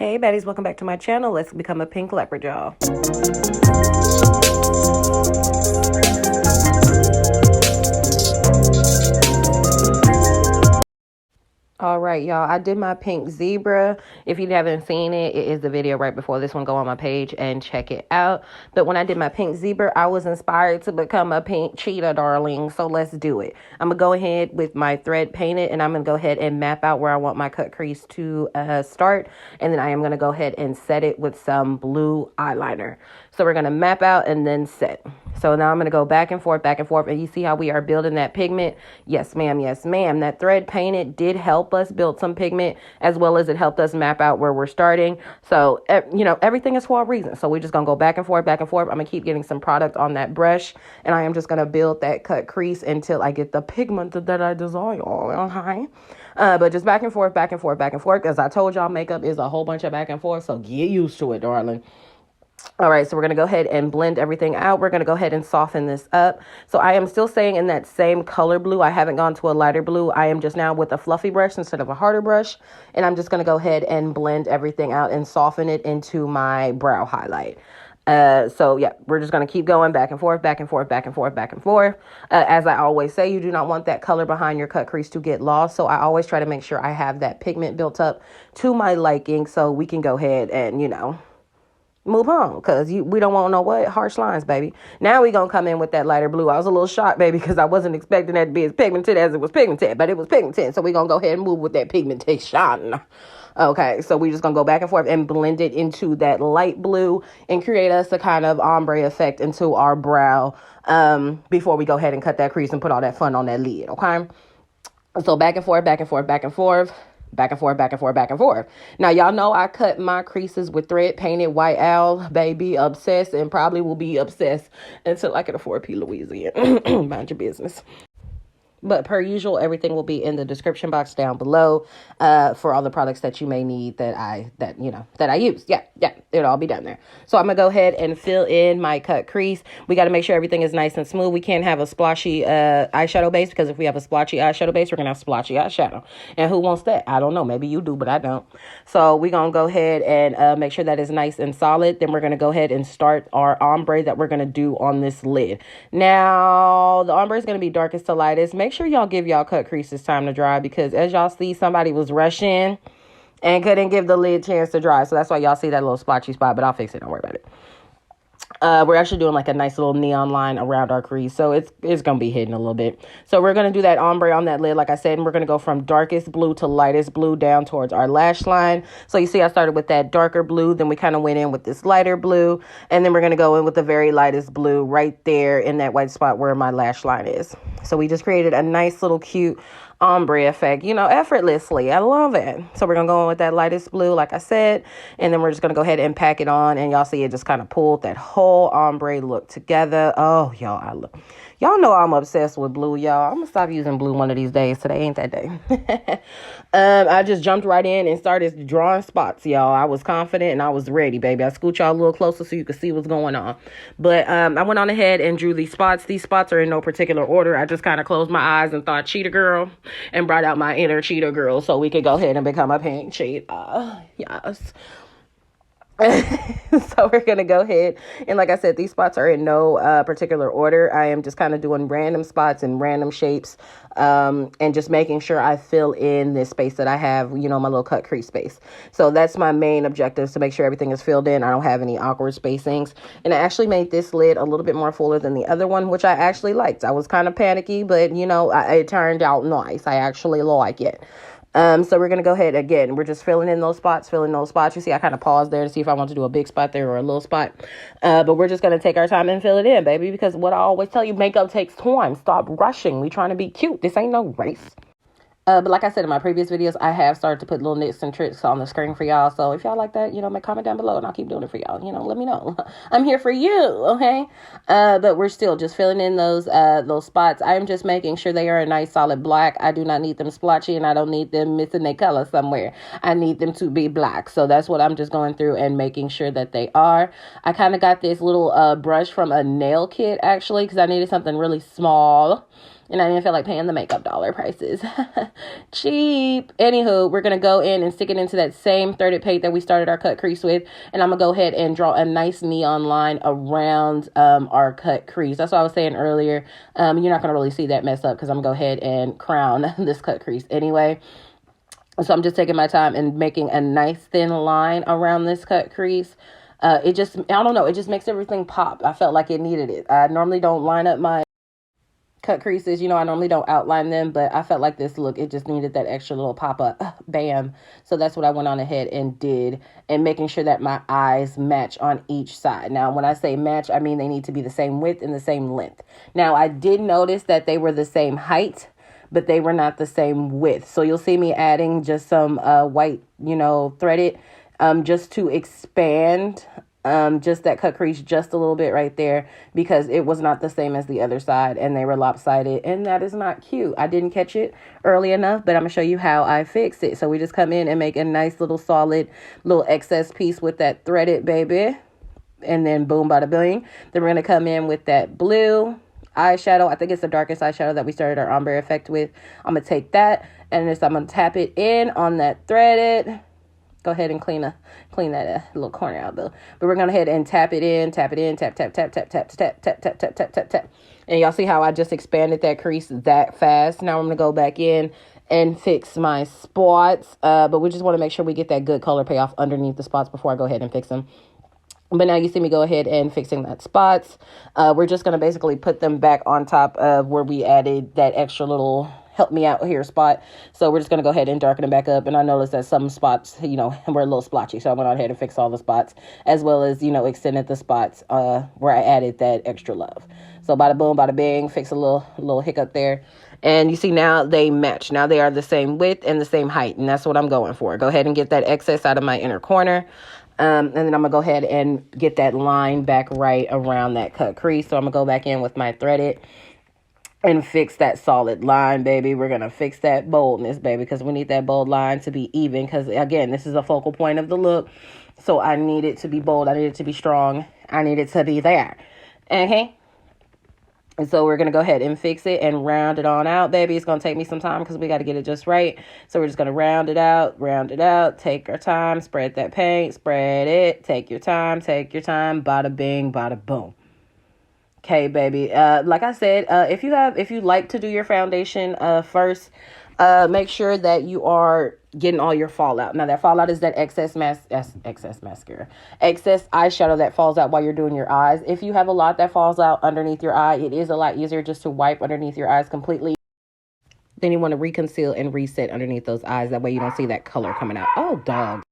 Hey baddies, welcome back to my channel. Let's become a pink leopard, y'all. All right, y'all, I did my pink zebra. If you haven't seen it, it is the video right before this one. Go on my page and check it out. But when I did my pink zebra, I was inspired to become a pink cheetah, darling. So let's do it. I'm going to go ahead with my thread painted, and I'm going to go ahead and map out where I want my cut crease to start. And then I am going to go ahead and set it with some blue eyeliner. So we're going to map out and then set. So now I'm going to go back and forth, and you see how we are building that pigment? Yes, ma'am. Yes, ma'am. That thread painted did help us build some pigment, as well as it helped us map out where we're starting. So, you know, everything is for a reason. So we're just going to go back and forth. I'm going to keep getting some product on that brush, and I am just going to build that cut crease until I get the pigment that I desire. Okay. But just back and forth, As I told y'all, makeup is a whole bunch of back and forth. So get used to it, darling. All right, so we're going to go ahead and blend everything out. We're going to go ahead and soften this up. So I am still staying in that same color blue. I haven't gone to a lighter blue. I am just now with a fluffy brush instead of a harder brush. And I'm just going to go ahead and blend everything out and soften it into my brow highlight. So yeah, we're just going to keep going back and forth. As I always say, you do not want that color behind your cut crease to get lost. So I always try to make sure I have that pigment built up to my liking so we can go ahead and, you know, move on, because we don't want no harsh lines, baby. Now we gonna come in with that lighter blue. I was a little shocked, baby, because I wasn't expecting that to be as pigmented as it was pigmented, but it was pigmented. So we gonna go ahead and move with that pigmentation. Okay, so we just gonna go back and forth and blend it into that light blue and create us a kind of ombre effect into our brow before we go ahead and cut that crease and put all that fun on that lid. Okay, so back and forth. Now, y'all know I cut my creases with thread painted white owl, baby, obsessed, and probably will be obsessed until I can afford P. Louisiana. Mind your business. But per usual, everything will be in the description box down below for all the products that you may need that I use. Yeah, it'll all be down there. So I'm going to go ahead and fill in my cut crease. We got to make sure everything is nice and smooth. We can't have a splotchy eyeshadow base, because if we have a splotchy eyeshadow base, we're going to have splotchy eyeshadow. And who wants that? I don't know. Maybe you do, but I don't. So we're going to go ahead and make sure that is nice and solid. Then we're going to go ahead and start our ombre that we're going to do on this lid. Now, the ombre is going to be darkest to lightest. Make sure y'all give y'all cut creases time to dry, because as y'all see, somebody was rushing and couldn't give the lid chance to dry. So that's why y'all see that little splotchy spot, but I'll fix it. Don't worry about it. We're actually doing like a nice little neon line around our crease, so it's going to be hidden a little bit. So we're going to do that ombre on that lid, like I said, and we're going to go from darkest blue to lightest blue down towards our lash line. So you see I started with that darker blue, then we kind of went in with this lighter blue, and then we're going to go in with the very lightest blue right there in that white spot where my lash line is. So we just created a nice little cute ombre effect, you know, effortlessly. I love it. So we're going to go in with that lightest blue, like I said, and then we're just going to go ahead and pack it on, and y'all see it just kind of pulled that whole ombre look together. Oh, y'all know I'm obsessed with blue, y'all. I'm going to stop using blue one of these days. Today ain't that day. I just jumped right in and started drawing spots, y'all. I was confident and I was ready, baby. I scoot y'all a little closer so you can see what's going on. But I went on ahead and drew these spots. These spots are in no particular order. I just kind of closed my eyes and thought cheetah girl and brought out my inner cheetah girl so we could go ahead and become a pink cheetah. Yes. So we're going to go ahead. And like I said, these spots are in no particular order. I am just kind of doing random spots and random shapes and just making sure I fill in this space that I have, you know, my little cut crease space. So that's my main objective, to make sure everything is filled in. I don't have any awkward spacings. And I actually made this lid a little bit more fuller than the other one, which I actually liked. I was kind of panicky, but, you know, it turned out nice. I actually like it. So we're going to go ahead again. We're just filling in those spots. You see, I kind of paused there to see if I want to do a big spot there or a little spot. But we're just going to take our time and fill it in, baby, because what I always tell you, makeup takes time. Stop rushing. We trying to be cute. This ain't no race. But like I said in my previous videos, I have started to put little nits and tricks on the screen for y'all. So if y'all like that, you know, comment down below and I'll keep doing it for y'all. You know, let me know. I'm here for you, okay? But we're still just filling in those spots. I'm just making sure they are a nice solid black. I do not need them splotchy, and I don't need them missing their color somewhere. I need them to be black. So that's what I'm just going through and making sure that they are. I kind of got this little brush from a nail kit, actually, because I needed something really small. And I didn't feel like paying the makeup dollar prices. Cheap. Anywho, we're going to go in and stick it into that same threaded paint that we started our cut crease with. And I'm going to go ahead and draw a nice neon line around our cut crease. That's what I was saying earlier. You're not going to really see that mess up because I'm going to go ahead and crown this cut crease anyway. So I'm just taking my time and making a nice thin line around this cut crease. It just, I don't know, it just makes everything pop. I felt like it needed it. I normally don't line up my cut creases, I normally don't outline them, but I felt like this look, it just needed that extra little pop up, bam. So that's what I went on ahead and did, and making sure that my eyes match on each side. Now, when I say match, I mean they need to be the same width and the same length. Now, I did notice that they were the same height, but they were not the same width. So you'll see me adding just some white, threaded, just to expand just that cut crease just a little bit right there, because it was not the same as the other side and they were lopsided, and that is not cute. I didn't catch it early enough, but I'm gonna show you how I fix it. So we just come in and make a nice little solid little excess piece with that threaded baby, and then boom, bada bing. Then we're gonna come in with that blue eyeshadow. I think it's the darkest eyeshadow that we started our ombre effect with. I'm gonna take that and just I'm gonna tap it in on that threaded. Go ahead and clean that little corner out though. But we're gonna head and tap it in, tap, tap, tap, tap, tap, tap, tap, tap, tap, tap, tap, tap. And y'all see how I just expanded that crease that fast. Now I'm gonna go back in and fix my spots. But we just want to make sure we get that good color payoff underneath the spots before I go ahead and fix them. But now you see me go ahead and fixing that spots. We're just going to basically put them back on top of where we added that extra little help me out here spot. So we're just going to go ahead and darken them back up. And I noticed that some spots, were a little splotchy. So I went on ahead and fixed all the spots, as well as, extended the spots where I added that extra love. So bada boom, bada bing, fix a little hiccup there. And you see now they match. Now they are the same width and the same height. And that's what I'm going for. Go ahead and get that excess out of my inner corner. And then I'm going to go ahead and get that line back right around that cut crease. So I'm going to go back in with my threaded and fix that solid line, baby. We're going to fix that boldness, baby, because we need that bold line to be even. Because, again, this is a focal point of the look. So I need it to be bold. I need it to be strong. I need it to be there. Okay? And so we're going to go ahead and fix it and round it on out, baby. It's going to take me some time because we got to get it just right. So we're just going to round it out, take our time, spread that paint, spread it, take your time, bada bing, bada boom. Okay, baby. Like I said, if you like to do your foundation first, make sure that you are getting all your fallout. Now that fallout is that excess mascara, excess eyeshadow that falls out while you're doing your eyes. If you have a lot that falls out underneath your eye, it is a lot easier just to wipe underneath your eyes completely. Then you want to reconceal and reset underneath those eyes. That way you don't see that color coming out. Oh, dog.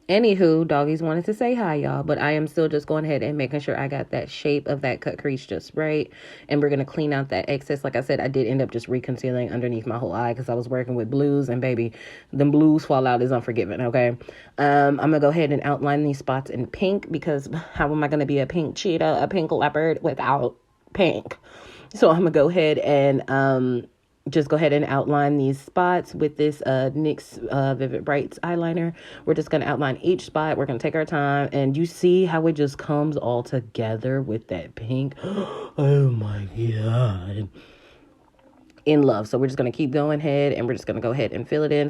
Anywho, doggies wanted to say hi, y'all, but I am still just going ahead and making sure I got that shape of that cut crease just right. And we're going to clean out that excess. Like I said, I did end up just reconcealing underneath my whole eye because I was working with blues, and baby, them blues fallout is unforgiving, okay? I'm going to go ahead and outline these spots in pink, because how am I going to be a pink cheetah, a pink leopard without pink? So I'm going to go ahead and just go ahead and outline these spots with this NYX Vivid Brights eyeliner. We're just going to outline each spot. We're going to take our time. And you see how it just comes all together with that pink. Oh my God. In love. So we're just going to keep going ahead, and we're just going to go ahead and fill it in.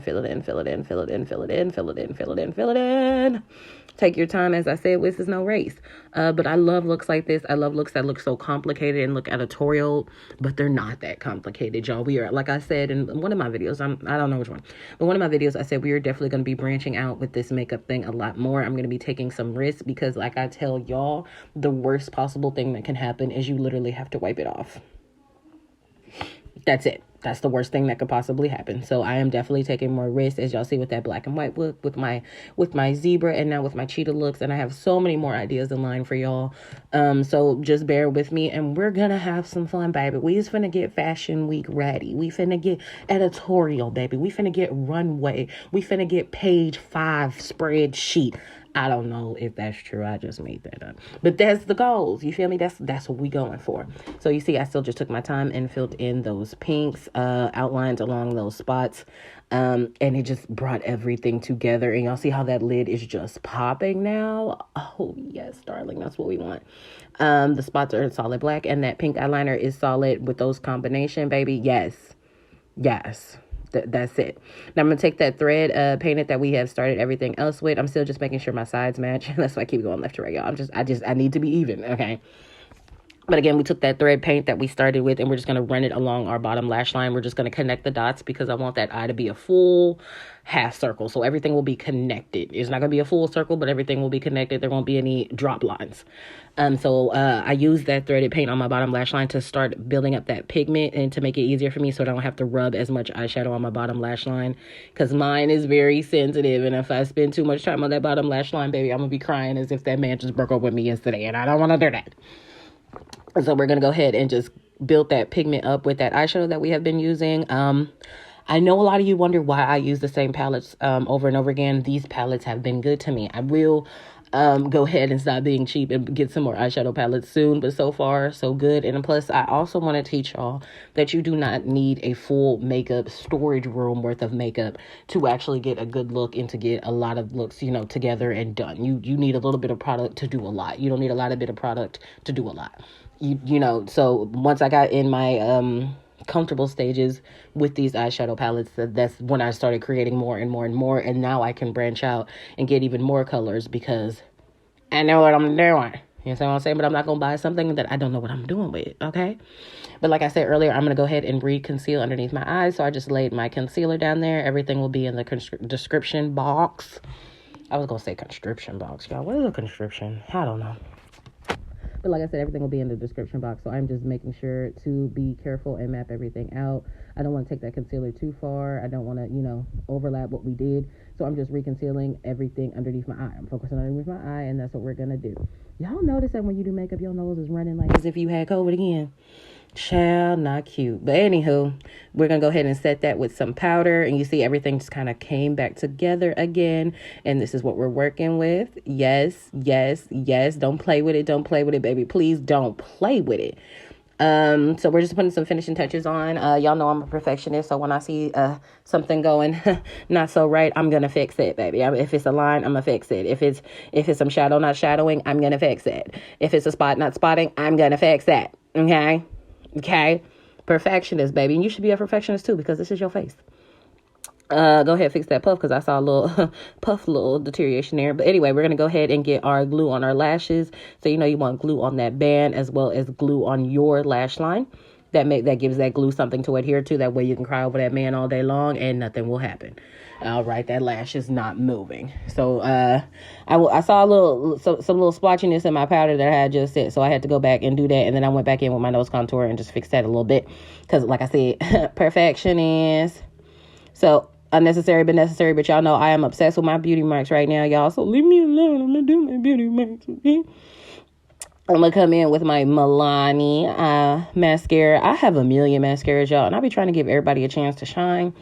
Take your time. As I said, this is no race. But I love looks like this. I love looks that look so complicated and look editorial, but they're not that complicated, y'all. We are, like I said in one of my videos, I don't know which one, but one of my videos, I said we are definitely going to be branching out with this makeup thing a lot more. I'm going to be taking some risks, because like I tell y'all, the worst possible thing that can happen is you literally have to wipe it off. That's it. That's the worst thing that could possibly happen. So I am definitely taking more risks, as y'all see with that black and white look, with my zebra, and now with my cheetah looks. And I have so many more ideas in line for y'all. So just bear with me, and we're gonna have some fun, baby. We just finna get fashion week ready. We finna get editorial, baby. We finna get runway. We finna get page 5 spreadsheet. I don't know if that's true. I just made that up. But that's the goals. You feel me? That's what we going for. So you see, I still just took my time and filled in those pinks, outlines along those spots. And it just brought everything together. And y'all see how that lid is just popping now? Oh, yes, darling. That's what we want. The spots are solid black. And that pink eyeliner is solid with those combination, baby. Yes. Yes. That's it. Now I'm going to take that thread painted that we have started everything else with. I'm still just making sure my sides match. That's why I keep going left to right, y'all. I need to be even, okay? But again, we took that thread paint that we started with, and we're just going to run it along our bottom lash line. We're just going to connect the dots because I want that eye to be a full half circle. So everything will be connected. It's not going to be a full circle, but everything will be connected. There won't be any drop lines. So I use that threaded paint on my bottom lash line to start building up that pigment and to make it easier for me so I don't have to rub as much eyeshadow on my bottom lash line because mine is very sensitive. And if I spend too much time on that bottom lash line, baby, I'm going to be crying as if that man just broke up with me yesterday. And I don't want to do that. So we're going to go ahead and just build that pigment up with that eyeshadow that we have been using. I know a lot of you wonder why I use the same palettes over and over again. These palettes have been good to me. I will go ahead and stop being cheap and get some more eyeshadow palettes soon. But so far, so good. And plus, I also want to teach y'all that you do not need a full makeup storage room worth of makeup to actually get a good look and to get a lot of looks, you know, together and done. You need a little bit of product to do a lot. You don't need a lot of bit of product to do a lot. You know, so once I got in my comfortable stages with these eyeshadow palettes, that's when I started creating more and more and more. And now I can branch out and get even more colors because I know what I'm doing. You know what I'm saying? But I'm not going to buy something that I don't know what I'm doing with, okay? But like I said earlier, I'm going to go ahead and re-conceal underneath my eyes. So I just laid my concealer down there. Everything will be in the description box. I was going to say constriction box, y'all. What is a constriction? I don't know. But like I said, everything will be in the description box. So I'm just making sure to be careful and map everything out. I don't want to take that concealer too far. I don't want to, you know, overlap what we did. So I'm just reconcealing everything underneath my eye. I'm focusing underneath my eye, and that's what we're going to do. Y'all notice that when you do makeup, your nose is running like as if you had COVID again. Child, not cute. But anywho, we're going to go ahead and set that with some powder. And you see everything just kind of came back together again. And this is what we're working with. Yes, yes, yes. Don't play with it. Don't play with it, baby. Please don't play with it. So we're just putting some finishing touches on. Y'all know I'm a perfectionist. So when I see something going not so right, I'm going to fix it, baby. If it's a line, I'm going to fix it. If it's some shadow not shadowing, I'm going to fix it. If it's a spot not spotting, I'm going to fix that. Okay? Okay, perfectionist, baby. And you should be a perfectionist too because this is your face. Go ahead, fix that puff because I saw a little little deterioration there. But anyway, we're going to go ahead and get our glue on our lashes. So, you know, you want glue on that band as well as glue on your lash line. That gives that glue something to adhere to. That way you can cry over that man all day long and nothing will happen. All right, that lash is not moving. So I saw some little splotchiness in my powder that I had just set. So I had to go back and do that. And then I went back in with my nose contour and just fixed that a little bit. Because like I said, perfectionist. So unnecessary but necessary. But y'all know I am obsessed with my beauty marks right now, y'all. So leave me alone. I'm going to do my beauty marks, okay? I'm going to come in with my Milani mascara. I have a million mascaras, y'all. And I'll be trying to give everybody a chance to shine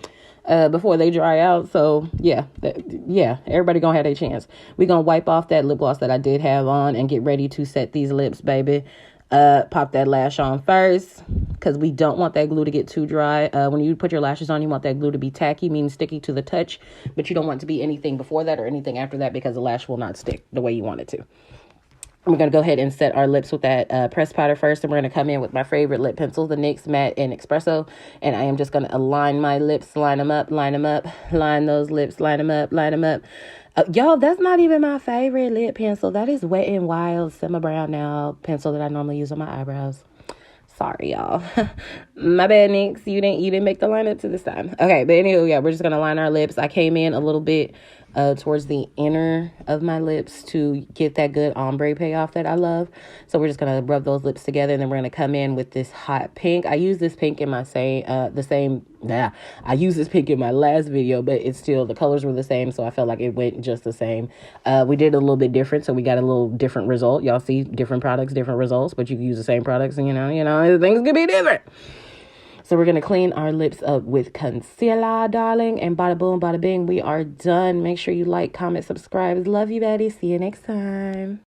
before they dry out. So, yeah, everybody going to have their chance. We're going to wipe off that lip gloss that I did have on and get ready to set these lips, baby. Pop that lash on first because we don't want that glue to get too dry. When you put your lashes on, you want that glue to be tacky, meaning sticky to the touch. But you don't want it to be anything before that or anything after that because the lash will not stick the way you want it to. We're going to go ahead and set our lips with that pressed powder first. And we're going to come in with my favorite lip pencil, the NYX Matte and Espresso. And I am just going to align my lips, line them up, line those lips, line them up. Y'all, that's not even my favorite lip pencil. That is Wet n Wild Simma Brown Now pencil that I normally use on my eyebrows. Sorry, y'all. My bad, NYX. You didn't make the lineup to this time. Okay, but anyway, yeah, we're just going to line our lips. I came in a little bit towards the inner of my lips to get that good ombre payoff that I love. So we're just going to rub those lips together, and then we're going to come in with this hot pink. I use this pink in my I used this pink in my last video, but it's still, the colors were the same, so I felt like it went just the same. We did a little bit different, so we got a little different result. Y'all see different products, different results, but you can use the same products, and you know, things could be different. So we're going to clean our lips up with concealer, darling. And bada boom, bada bing, we are done. Make sure you like, comment, subscribe. Love you, Betty. See you next time.